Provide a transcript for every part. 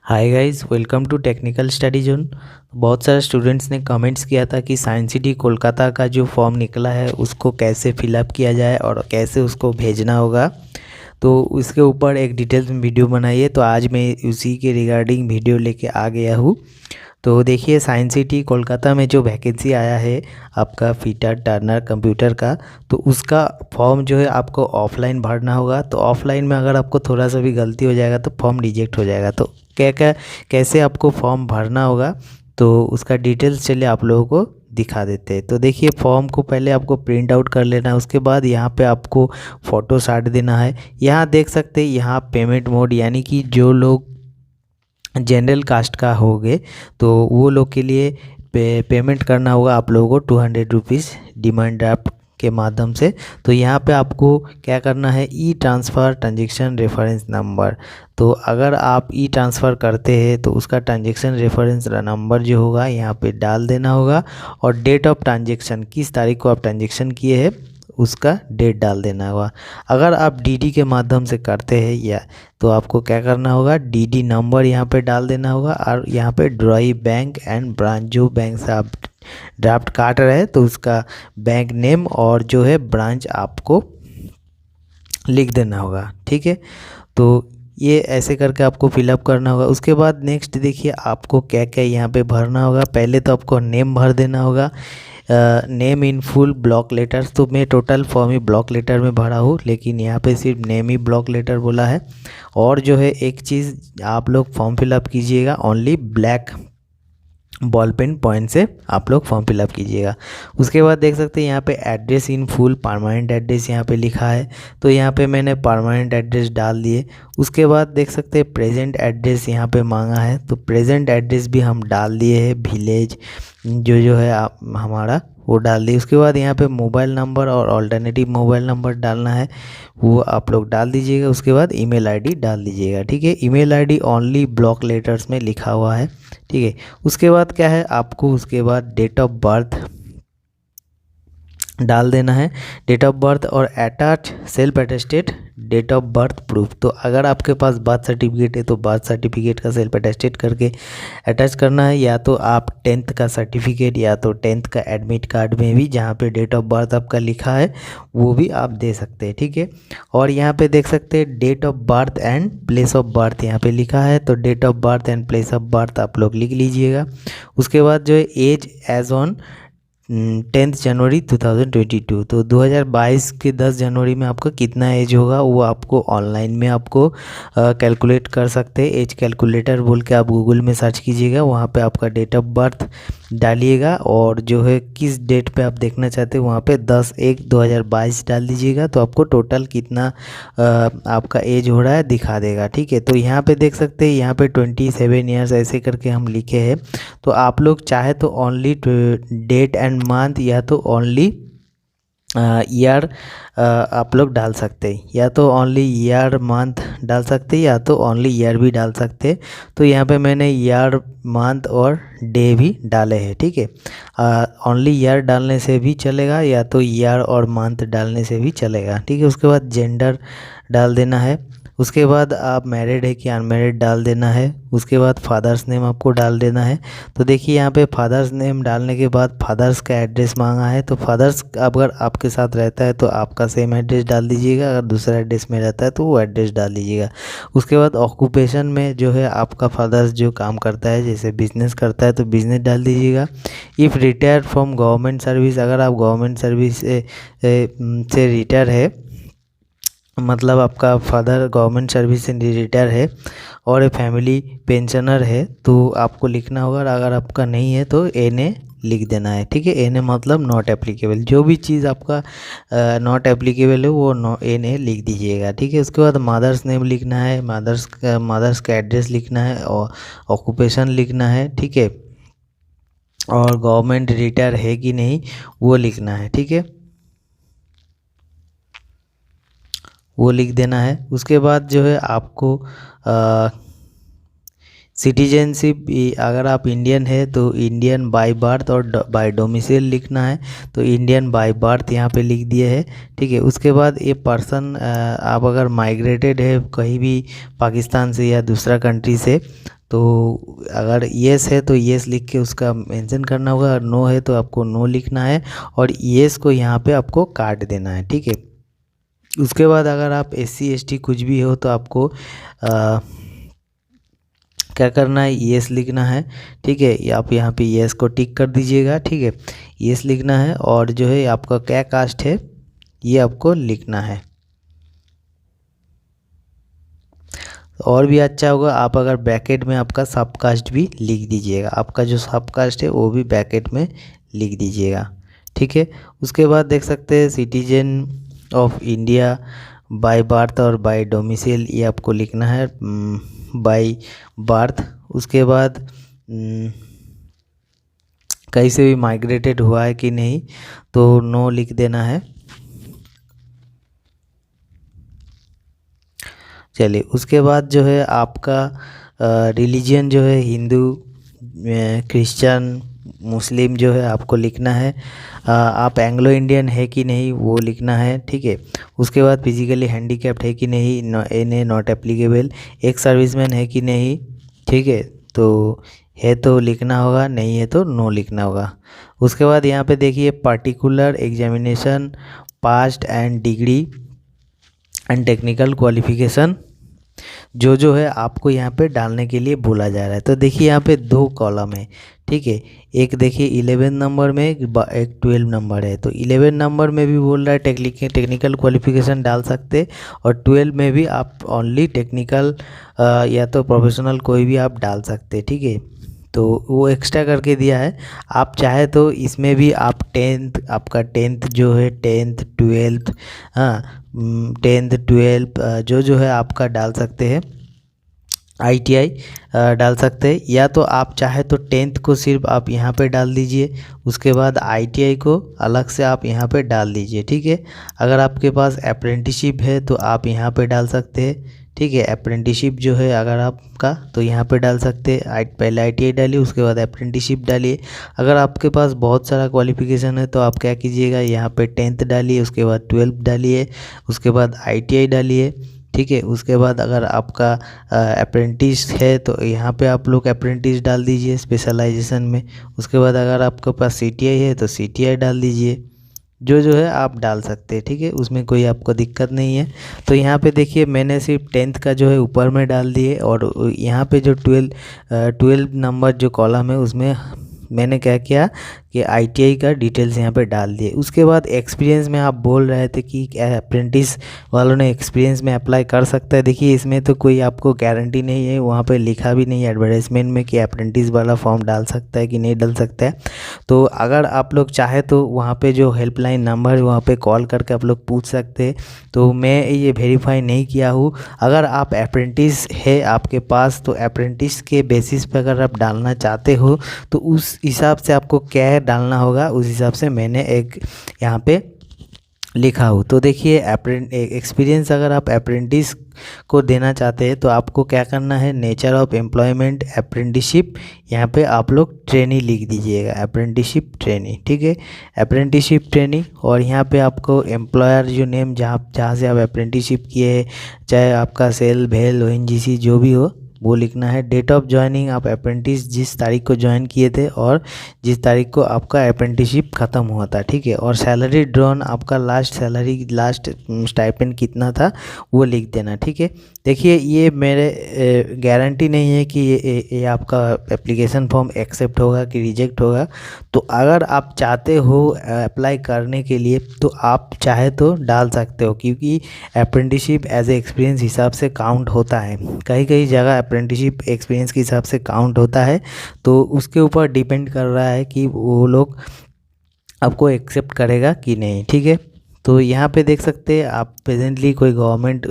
Hi guys, welcome to technical study zone. बहुत सारे students ने कमेंट्स किया था कि साइंस सिटी कोलकाता का जो फॉर्म निकला है उसको कैसे फिलअप किया जाए और कैसे उसको भेजना होगा। तो उसके ऊपर एक डिटेल्स में वीडियो बनाई है, तो आज मैं उसी के रिगार्डिंग वीडियो लेके आ गया हूँ। तो देखिए, साइंस सिटी कोलकाता में जो वैकेंसी आया है आपका फिटर टर्नर कंप्यूटर का, तो उसका फॉर्म जो है आपको ऑफलाइन भरना होगा। तो ऑफलाइन में अगर आपको थोड़ा सा भी गलती हो जाएगा तो फॉर्म रिजेक्ट हो जाएगा। तो क्या क्या कैसे आपको फॉर्म भरना होगा, तो उसका डिटेल्स चलिए आप लोगों को दिखा देते हैं। तो देखिए, फॉर्म को पहले आपको प्रिंट आउट कर लेना है। उसके बाद यहाँ पे आपको फ़ोटो साट देना है। यहाँ देख सकते हैं, यहाँ पेमेंट मोड, यानी कि जो लोग जनरल कास्ट का होगे तो वो लोग के लिए पेमेंट करना होगा आप लोगों को 200 रुपीज़ डिमांड ड्राफ्ट के माध्यम से। तो यहाँ पे आपको क्या करना है, e transfer transaction reference number. तो अगर आप ई ट्रांसफ़र करते हैं तो उसका ट्रांजेक्शन रेफरेंस नंबर जो होगा यहाँ पे डाल देना होगा, और डेट ऑफ ट्रांजेक्शन, किस तारीख को आप ट्रांजेक्शन किए हैं उसका डेट डाल देना होगा। अगर आप डीडी के माध्यम से करते हैं या तो आपको क्या करना होगा, डीडी नंबर यहाँ पे डाल देना होगा, और यहाँ पे ड्रॉई बैंक एंड ब्रांच, जो बैंक से आप ड्राफ्ट काट रहे हैं तो उसका बैंक नेम और जो है ब्रांच आपको लिख देना होगा। ठीक है, तो ये ऐसे करके आपको फिलअप करना होगा। उसके बाद नेक्स्ट देखिए, आपको क्या क्या यहाँ पे भरना होगा। पहले तो आपको नेम भर देना होगा, name in full block letters. तो मैं टोटल फॉर्म ही ब्लॉक लेटर में भरा हूँ, लेकिन यहाँ पे सिर्फ नेम ही ब्लॉक लेटर बोला है। और जो है एक चीज़, आप लोग फॉर्म फिलअप कीजिएगा only black ball pain point से आप लोग फॉर्म फिलअप कीजिएगा। उसके बाद देख सकते हैं यहाँ पे address in full permanent address यहाँ पे लिखा है, तो यहाँ पे मैंने परमानेंट एड्रेस डाल दिए। उसके बाद देख सकते हैं प्रेजेंट एड्रेस यहाँ पे मांगा है, तो प्रेजेंट एड्रेस भी हम डाल दिए हैं, विलेज जो है आप हमारा वो डाल दिए। उसके बाद यहाँ पे मोबाइल नंबर और ऑल्टरनेटिव मोबाइल नंबर डालना है, वो आप लोग डाल दीजिएगा। उसके बाद ईमेल आईडी डाल दीजिएगा। ठीक है, email ID only block letters में लिखा हुआ है। ठीक है, उसके बाद क्या है, आपको उसके बाद डेट ऑफ बर्थ डाल देना है, डेट ऑफ बर्थ और attach self attested date of birth proof. तो अगर आपके पास बर्थ सर्टिफिकेट है तो बर्थ सर्टिफिकेट का सेल्फ अटेस्टेड करके अटैच करना है, या तो आप 10th का सर्टिफिकेट या तो 10th का एडमिट कार्ड में भी जहाँ पे डेट ऑफ बर्थ आपका लिखा है वो भी आप दे सकते हैं। ठीक है, और यहाँ पे देख सकते हैं date of birth and place of birth यहाँ पे लिखा है, तो date of birth and place of birth आप लोग लिख लीजिएगा। उसके बाद जो है एज एज ऑन 10 जनवरी 2022, तो 2022 के 10 जनवरी में आपका कितना एज होगा वो आपको ऑनलाइन में आपको कैलकुलेट कर सकते हैं। एज कैलकुलेटर बोल के आप गूगल में सर्च कीजिएगा, वहाँ पे आपका डेट ऑफ बर्थ डालिएगा, और जो है किस डेट पे आप देखना चाहते हैं वहाँ पे 10/1/2022 डाल दीजिएगा। तो आपको टोटल कितना आपका एज हो रहा है दिखा देगा। ठीक है, तो यहाँ पे देख सकते हैं, यहाँ पे 27 ईयर्स ऐसे करके हम लिखे हैं। तो आप लोग चाहे तो ओनली डेट एंड मंथ या तो ओनली ईयर आप लोग डाल सकते हैं, या तो ओनली ईयर मंथ डाल सकते हैं, या तो ओनली ईयर भी डाल सकते हैं। तो यहाँ पे मैंने ईयर मंथ और डे भी डाले हैं। ठीक है, ओनली ईयर डालने से भी चलेगा, या तो ईयर और मंथ डालने से भी चलेगा। ठीक है, उसके बाद जेंडर डाल देना है। उसके बाद आप मैरिड है कि अनमैरिड डाल देना है। उसके बाद फादर्स नेम आपको डाल देना है। तो देखिए, यहाँ पे फादर्स नेम डालने के बाद फादर्स का एड्रेस मांगा है, तो फादर्स अगर आपके साथ रहता है तो आपका सेम एड्रेस डाल दीजिएगा, अगर दूसरा एड्रेस में रहता है तो वो एड्रेस डाल दीजिएगा। उसके बाद ऑक्यूपेशन में जो है आपका फादर्स जो काम करता है, जैसे बिजनेस करता है तो बिजनेस डाल दीजिएगा। If retire from government service, अगर आप गवर्नमेंट सर्विस से रिटायर है, मतलब आपका फादर गवर्नमेंट सर्विस से रिटायर है और एक फैमिली पेंशनर है, तो आपको लिखना होगा। और अगर आपका नहीं है तो एनए लिख देना है। ठीक है, एनए मतलब नॉट एप्लीकेबल, जो भी चीज़ आपका नॉट एप्लीकेबल है वो एनए लिख दीजिएगा। ठीक है, उसके बाद मदर्स नेम लिखना है, मदर्स का एड्रेस लिखना है, और ऑक्यूपेशन लिखना है। ठीक है, और गवर्नमेंट रिटायर है कि नहीं वो लिखना है। ठीक है, वो लिख देना है। उसके बाद जो है आपको सिटीजनशिप, अगर आप इंडियन है तो इंडियन बाय बर्थ और बाय डोमिसाइल लिखना है, तो इंडियन बाय बर्थ यहाँ पे लिख दिए है। ठीक है, उसके बाद ये पर्सन आप अगर माइग्रेटेड है कहीं भी पाकिस्तान से या दूसरा कंट्री से, तो अगर येस है तो येस लिख के उसका मेंशन करना होगा, और नो है तो आपको नो लिखना है और येस को यहाँ पे आपको काट देना है, ठीक है। उसके बाद अगर आप SC ST कुछ भी हो तो आपको क्या करना है, येस लिखना है, ठीक है। आप यहाँ पे येस को टिक कर दीजिएगा, ठीक है। येस लिखना है और जो है आपका क्या कास्ट है ये आपको लिखना है। और भी अच्छा होगा आप अगर ब्रैकेट में आपका सब कास्ट भी लिख दीजिएगा, आपका जो सब कास्ट है वो भी ब्रैकेट में लिख दीजिएगा, ठीक है। उसके बाद देख सकते हैं citizen of India by birth और बाय डोमिसाइल, ये आपको लिखना है बाय बर्थ। उसके बाद कहीं से भी माइग्रेटेड हुआ है कि नहीं तो नो लिख देना है। चलिए उसके बाद जो है आपका रिलीजन जो है हिंदू, क्रिश्चियन, मुस्लिम जो है आपको लिखना है। आप एंग्लो इंडियन है कि नहीं वो लिखना है, ठीक है। उसके बाद फिजिकली हैंडीकैप्ड है कि नहीं, NA नॉट एप्लीकेबल, एक सर्विसमैन है कि नहीं, ठीक है। तो है तो लिखना होगा, नहीं है तो नो लिखना होगा। उसके बाद यहाँ पे देखिए particular examination past and degree and technical qualification जो है आपको यहाँ पे डालने के लिए बोला जा रहा है। तो देखिए यहाँ पे 2 कॉलम है, ठीक है। एक देखिए 11 नंबर में, एक 12 नंबर है। तो 11 नंबर में भी बोल रहा है टेक्निकल क्वालिफिकेशन डाल सकते, और 12 में भी आप ओनली टेक्निकल या तो प्रोफेशनल कोई भी आप डाल सकते, ठीक है। तो वो एक्स्ट्रा करके दिया है। आप चाहे तो इसमें भी आप 10th, आपका 10th जो है 10th 12th, हाँ 10th 12th जो है आपका डाल सकते हैं। ITI डाल सकते हैं, या तो आप चाहे तो 10th को सिर्फ आप यहाँ पे डाल दीजिए, उसके बाद ITI को अलग से आप यहाँ पे डाल दीजिए, ठीक है। अगर आपके पास अप्रेंटिसशिप है तो आप यहाँ पे डाल सकते हैं, ठीक है। अप्रेंटिसशिप जो है अगर आपका तो यहाँ पे डाल सकते हैं, पहले ITI डालिए उसके बाद अप्रेंटिसशिप डालिए। अगर आपके पास बहुत सारा क्वालिफिकेशन है तो आप क्या कीजिएगा, यहाँ पे 10th डालिए, उसके बाद 12th डालिए, उसके बाद ITI डालिए, ठीक है। उसके बाद अगर आपका अप्रेंटिस है तो यहाँ पे आप लोग अप्रेंटिस डाल दीजिए स्पेशलाइजेशन में। उसके बाद अगर आपके पास CTI है तो CTI डाल दीजिए, जो है आप डाल सकते हैं, ठीक है। उसमें कोई आपको दिक्कत नहीं है। तो यहाँ पे देखिए मैंने सिर्फ 10th का जो है ऊपर में डाल दिए, और यहाँ पे जो 12 नंबर जो कॉलम है उसमें मैंने क्या किया कि ITI का डिटेल्स यहाँ पे डाल दिए। उसके बाद एक्सपीरियंस में आप बोल रहे थे कि अप्रेंटिस वालों ने एक्सपीरियंस में अप्लाई कर सकता है। देखिए इसमें तो कोई आपको गारंटी नहीं है, वहाँ पे लिखा भी नहीं है एडवर्टाइजमेंट में कि अप्रेंटिस वाला फॉर्म डाल सकता है कि नहीं डाल सकता है। तो अगर आप लोग चाहे तो वहाँ पे जो हेल्पलाइन नंबर है वहाँ पे कॉल करके आप लोग पूछ सकते हैं। तो मैं ये वेरीफाई नहीं किया हूँ। अगर आप अप्रेंटिस है आपके पास तो अप्रेंटिस के बेसिस पे अगर आप डालना चाहते हो तो उस हिसाब से आपको क्या डालना होगा, उस हिसाब से मैंने एक यहाँ पे लिखा हो। तो देखिए एक्सपीरियंस अगर आप अप्रेंटिस को देना चाहते हैं तो आपको क्या करना है, नेचर ऑफ एम्प्लॉयमेंट अप्रेंटिसशिप, यहाँ पे आप लोग ट्रेनी लिख दीजिएगा, अप्रेंटिसशिप ट्रेनी, ठीक है। अप्रेंटिसशिप ट्रेनी, और यहाँ पे आपको एम्प्लॉयर जो नेम जहाँ से आप अप्रेंटिसशिप किए हैं, चाहे आपका सेल भेल ONGC जो भी हो वो लिखना है। डेट ऑफ ज्वाइनिंग, आप अप्रेंटिस जिस तारीख को ज्वाइन किए थे और जिस तारीख को आपका अप्रेंटिसशिप ख़त्म हुआ था, ठीक है। और सैलरी ड्रॉन, आपका लास्ट सैलरी, लास्ट स्टाइपेंड कितना था वो लिख देना, ठीक है। देखिए ये मेरे गारंटी नहीं है कि ये आपका एप्लीकेशन फॉर्म एक्सेप्ट होगा कि रिजेक्ट होगा। तो अगर आप चाहते हो अप्लाई करने के लिए तो आप चाहे तो डाल सकते हो, क्योंकि अप्रेंटिसशिप एज ए एक्सपीरियंस हिसाब से काउंट होता है। कई कई जगह अप्रेंटिसशिप एक्सपीरियंस के हिसाब से काउंट होता है, तो उसके ऊपर डिपेंड कर रहा है कि वो लोग आपको एक्सेप्ट करेगा कि नहीं, ठीक है। तो यहाँ पे देख सकते हैं आप प्रेजेंटली कोई गवर्नमेंट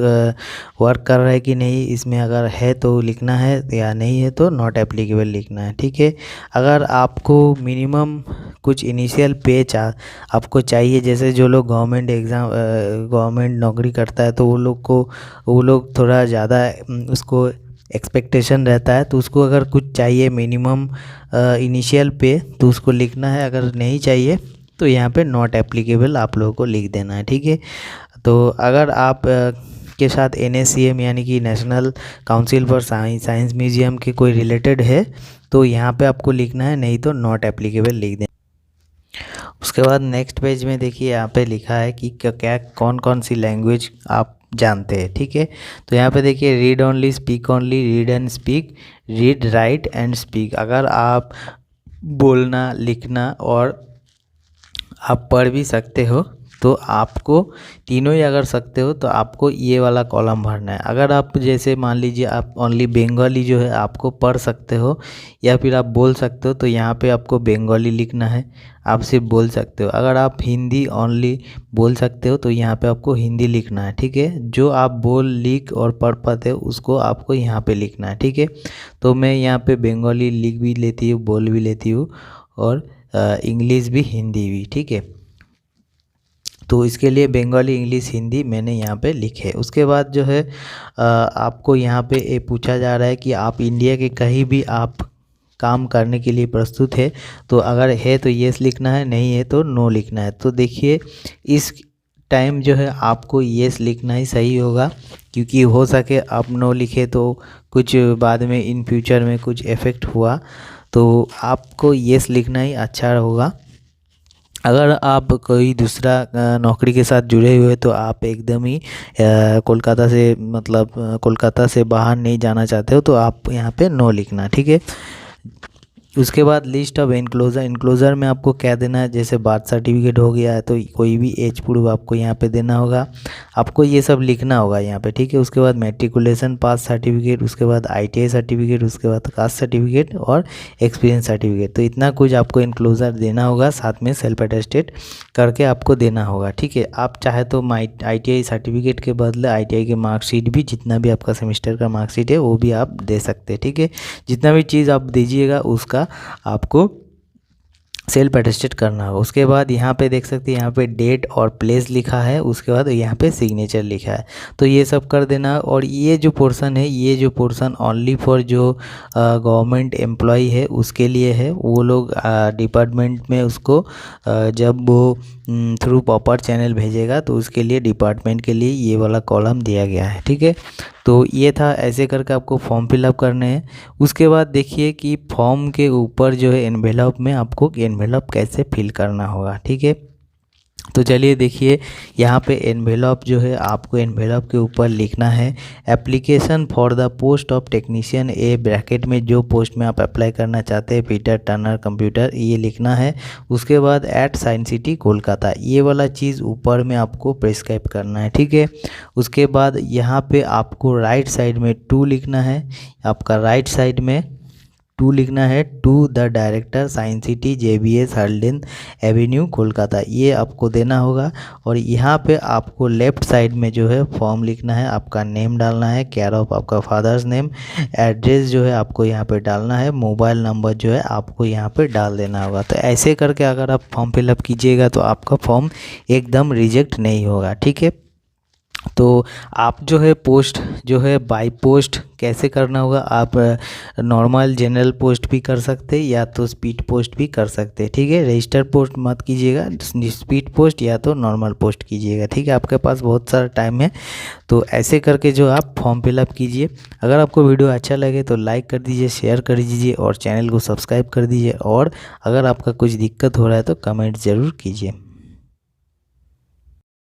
वर्क कर रहा है कि नहीं, इसमें अगर है तो लिखना है, या नहीं है तो नॉट एप्लीकेबल लिखना है, ठीक है। अगर आपको मिनिमम कुछ इनिशियल पे आपको चाहिए, जैसे जो लोग गवर्नमेंट नौकरी करता है तो वो लोग थोड़ा ज़्यादा उसको एक्सपेक्टेशन रहता है, तो उसको अगर कुछ चाहिए मिनिमम इनिशियल पे तो उसको लिखना है। अगर नहीं चाहिए तो यहाँ पे नॉट एप्लीकेबल आप लोगों को लिख देना है, ठीक है। तो अगर आप के साथ NACM यानी कि national council for science museum के कोई रिलेटेड है तो यहाँ पे आपको लिखना है, नहीं तो नॉट एप्लीकेबल लिख दें। उसके बाद नेक्स्ट पेज में देखिए यहाँ पे लिखा है कि क्या कौन कौन सी लैंग्वेज आप जानते हैं, ठीक है। तो यहाँ पे देखिए read only, speak only, read and speak, read write and speak. अगर आप बोलना, लिखना और आप पढ़ भी सकते हो तो आपको तीनों ही अगर सकते हो तो आपको ये वाला कॉलम भरना है। अगर आप जैसे मान लीजिए आप ओनली बंगाली जो है आपको पढ़ सकते हो या फिर आप बोल सकते हो तो यहाँ पे आपको बंगाली लिखना है, आप सिर्फ बोल सकते हो। अगर आप हिंदी ओनली बोल सकते हो तो यहाँ पे आपको हिंदी लिखना है, ठीक है। जो आप बोल, लिख और पढ़ पाते हो उसको आपको यहाँ पे लिखना है, ठीक है। तो मैं यहाँ पे बंगाली लिख भी लेती हूँ, बोल भी लेती हूँ और इंग्लिश भी, हिंदी भी, ठीक है। तो इसके लिए बंगाली, इंग्लिश, हिंदी मैंने यहाँ पे लिखे। उसके बाद जो है आपको यहाँ पे ये पूछा जा रहा है कि आप इंडिया के कहीं भी आप काम करने के लिए प्रस्तुत है, तो अगर है तो येस लिखना है, नहीं है तो नो लिखना है। तो देखिए इस टाइम जो है आपको येस लिखना ही सही होगा, क्योंकि हो सके आप नो लिखे तो कुछ बाद में इन फ्यूचर में कुछ इफ़ेक्ट हुआ, तो आपको येस लिखना ही अच्छा होगा। अगर आप कोई दूसरा नौकरी के साथ जुड़े हुए तो आप एकदम ही कोलकाता से मतलब कोलकाता से बाहर नहीं जाना चाहते हो तो आप यहाँ पे नो लिखना, ठीक है। उसके बाद लिस्ट ऑफ इनक्लोजर, इनक्लोजर में आपको क्या देना है, जैसे बर्थ सर्टिफिकेट हो गया है तो कोई भी एज प्रूफ आपको यहाँ पे देना होगा, आपको ये सब लिखना होगा यहाँ पे, ठीक है। उसके बाद मैट्रिकुलेशन पास सर्टिफिकेट, उसके बाद ITI सर्टिफिकेट, उसके बाद कास्ट सर्टिफिकेट और एक्सपीरियंस सर्टिफिकेट। तो इतना कुछ आपको इनक्लोजर देना होगा, साथ में सेल्फ अटेस्टेड करके आपको देना होगा, ठीक है। आप चाहे तो ITI सर्टिफिकेट के बदले ITI के मार्कशीट भी, जितना भी आपका सेमेस्टर का मार्कशीट है वो भी आप दे सकते हैं, ठीक है। जितना भी चीज़ आप दीजिएगा उसका आपको सेल्फ अटेस्टेड करना होगा। उसके बाद यहाँ पे देख सकते हैं, यहाँ पे डेट और प्लेस लिखा है, उसके बाद यहाँ पे सिग्नेचर लिखा है, तो ये सब कर देना। और ये जो पोर्शन है, ये जो पोर्शन ओनली फॉर जो गवर्नमेंट एम्प्लॉय है उसके लिए है। वो लोग डिपार्टमेंट में उसको जब वो थ्रू प्रॉपर चैनल भेजेगा तो उसके लिए डिपार्टमेंट के लिए ये वाला कॉलम दिया गया है, ठीक है। तो ये था, ऐसे करके आपको फॉर्म फिलअप करने हैं। उसके बाद देखिए कि फॉर्म के ऊपर जो है एनवेलप में आपको एनवेलप कैसे फिल करना होगा, ठीक है। तो चलिए देखिए यहाँ पे एनवेलप जो है आपको एनवेलप के ऊपर लिखना है application for the post of technician, A bracket में जो पोस्ट में आप अप्लाई करना चाहते हैं, पीटर टर्नर कंप्यूटर, ये लिखना है। उसके बाद एट साइंस सिटी कोलकाता, ये वाला चीज़ ऊपर में आपको प्रेस्क्राइब करना है, ठीक है। उसके बाद यहाँ पे आपको राइट साइड में 2 लिखना है, आपका राइट साइड में 2 लिखना है, to the director science city JBS Haldane avenue Kolkata, ये आपको देना होगा। और यहाँ पे आपको लेफ़्ट साइड में जो है फॉर्म लिखना है, आपका नेम डालना है, केयर ऑफ आपका फादर्स नेम, एड्रेस जो है आपको यहाँ पे डालना है, मोबाइल नंबर जो है आपको यहाँ पे डाल देना होगा। तो ऐसे करके अगर आप फॉर्म फिलअप कीजिएगा तो आपका फॉर्म एकदम रिजेक्ट नहीं होगा, ठीक है। तो आप जो है पोस्ट जो है बाय पोस्ट कैसे करना होगा, आप नॉर्मल जनरल पोस्ट भी कर सकते हैं या तो स्पीड पोस्ट भी कर सकते हैं, ठीक है। रजिस्टर पोस्ट मत कीजिएगा, स्पीड पोस्ट या तो नॉर्मल पोस्ट कीजिएगा, ठीक है। आपके पास बहुत सारा टाइम है, तो ऐसे करके जो आप फॉर्म फिलअप कीजिए। अगर आपको वीडियो अच्छा लगे तो लाइक कर दीजिए, शेयर कर दीजिए और चैनल को सब्सक्राइब कर दीजिए। और अगर आपका कुछ दिक्कत हो रहा है तो कमेंट ज़रूर कीजिए।